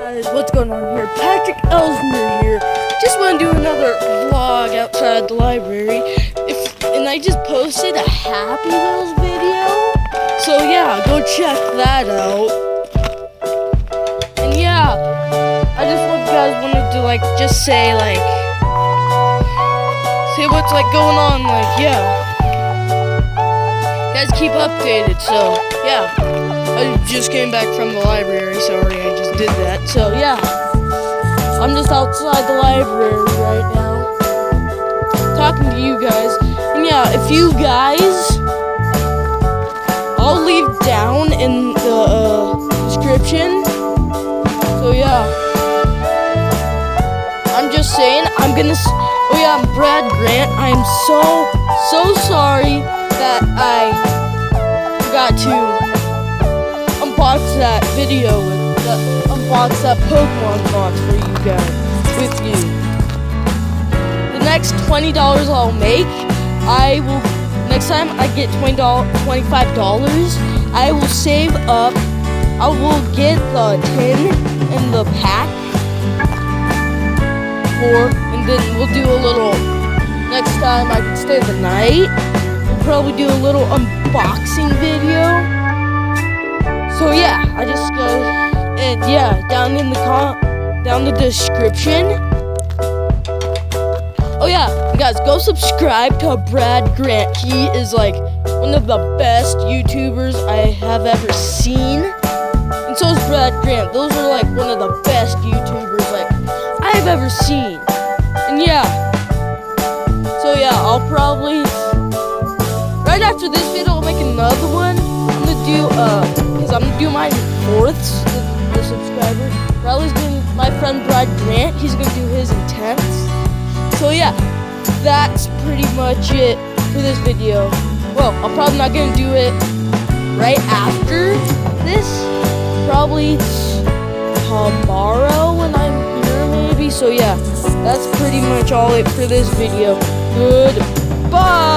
Guys, what's going on here? Patrick Ellsmer here. Just want to do another vlog outside the library. And I just posted a Happy Wheels video. So yeah, go check that out. And yeah, I just want you guys wanted to just say what's going on, yeah. Guys, keep updated, so yeah. I just came back from the library, sorry I just did that. So yeah, I'm just outside the library right now, talking to you guys. And yeah, if you guys, I'll leave down in the description. So yeah, I'm just saying, oh yeah, I'm Brad Grant. I am so sorry that I forgot to unbox that video unbox that Pokemon box for you guys with you. The next $20 I'll make, next time I get $25, I will save up. I will get the tin in the pack and then we'll do a little, next time I can stay the night, we'll probably do a little unboxing video. So yeah, I just and yeah, down the description. Oh yeah, guys, go subscribe to Brad Grant. He is one of the best YouTubers I have ever seen. And so is Brad Grant. Those are one of the best YouTubers I have ever seen. And yeah. So yeah, I'll probably right after this video I'll make another one. I'm gonna do my 4th, the subscriber. Riley's doing my friend Brad Grant. He's gonna do his in 10th. So yeah, that's pretty much it for this video. Well, I'm probably not gonna do it right after this. Probably tomorrow when I'm here, maybe. So yeah, that's pretty much all it for this video. Goodbye.